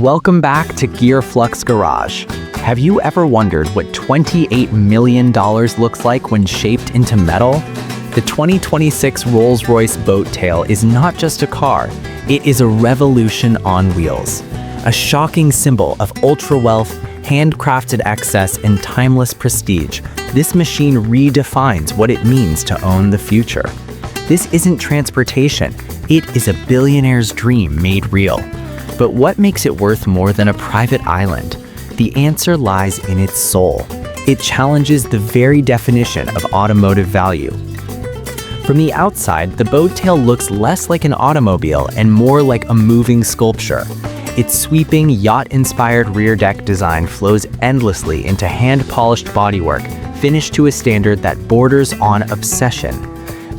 Welcome back to GeaFlux Garage. Have you ever wondered what $28 million looks like when shaped into metal? The 2026 Rolls-Royce Boat Tail is not just a car, it is a revolution on wheels. A shocking symbol of ultra-wealth, handcrafted excess, and timeless prestige, this machine redefines what it means to own the future. This isn't transportation, it is a billionaire's dream made real. But what makes it worth more than a private island? The answer lies in its soul. It challenges the very definition of automotive value. From the outside, the Boat Tail looks less like an automobile and more like a moving sculpture. Its sweeping, yacht-inspired rear deck design flows endlessly into hand-polished bodywork, finished to a standard that borders on obsession.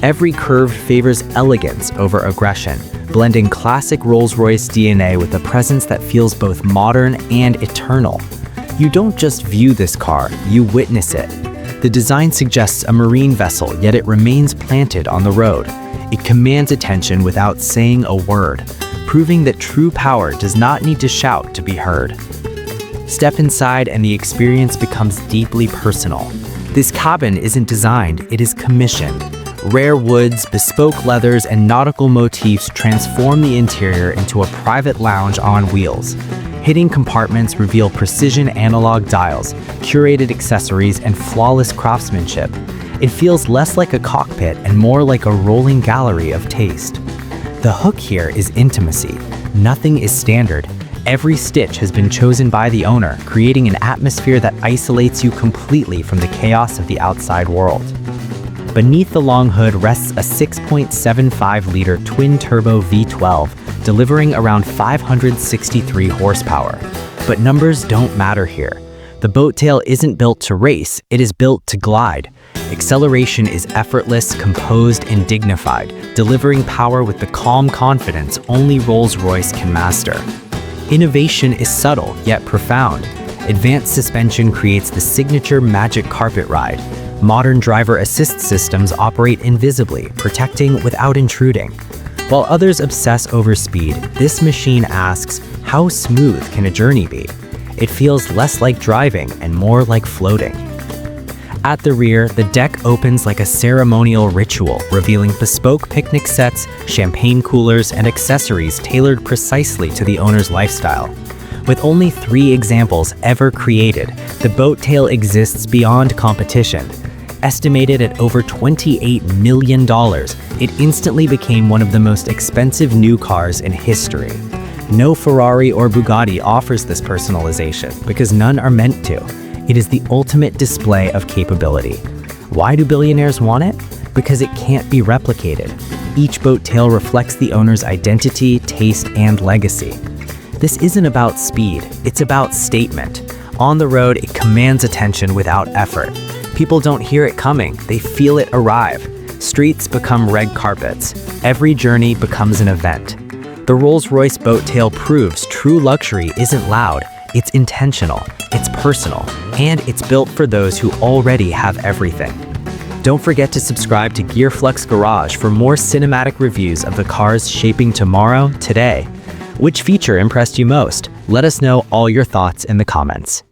Every curve favors elegance over aggression, blending classic Rolls-Royce DNA with a presence that feels both modern and eternal. You don't just view this car, you witness it. The design suggests a marine vessel, yet it remains planted on the road. It commands attention without saying a word, proving that true power does not need to shout to be heard. Step inside and the experience becomes deeply personal. This cabin isn't designed, it is commissioned. Rare woods, bespoke leathers, and nautical motifs transform the interior into a private lounge on wheels. Hidden compartments reveal precision analog dials, curated accessories, and flawless craftsmanship. It feels less like a cockpit and more like a rolling gallery of taste. The hook here is intimacy. Nothing is standard. Every stitch has been chosen by the owner, creating an atmosphere that isolates you completely from the chaos of the outside world. Beneath the long hood rests a 6.75-liter twin-turbo V12, delivering around 563 horsepower. But numbers don't matter here. The Boat Tail isn't built to race, it is built to glide. Acceleration is effortless, composed, and dignified, delivering power with the calm confidence only Rolls-Royce can master. Innovation is subtle, yet profound. Advanced suspension creates the signature magic carpet ride. Modern driver assist systems operate invisibly, protecting without intruding. While others obsess over speed, this machine asks, how smooth can a journey be? It feels less like driving and more like floating. At the rear, the deck opens like a ceremonial ritual, revealing bespoke picnic sets, champagne coolers, and accessories tailored precisely to the owner's lifestyle. With only 3 examples ever created, the Boat Tail exists beyond competition. Estimated at over $28 million, it instantly became one of the most expensive new cars in history. No Ferrari or Bugatti offers this personalization because none are meant to. It is the ultimate display of capability. Why do billionaires want it? Because it can't be replicated. Each Boat Tail reflects the owner's identity, taste, and legacy. This isn't about speed, it's about statement. On the road, it commands attention without effort. People don't hear it coming, they feel it arrive. Streets become red carpets. Every journey becomes an event. The Rolls-Royce Boat Tail proves true luxury isn't loud, it's intentional, it's personal, and it's built for those who already have everything. Don't forget to subscribe to GeaFlux Garage for more cinematic reviews of the cars shaping tomorrow, today. Which feature impressed you most? Let us know all your thoughts in the comments.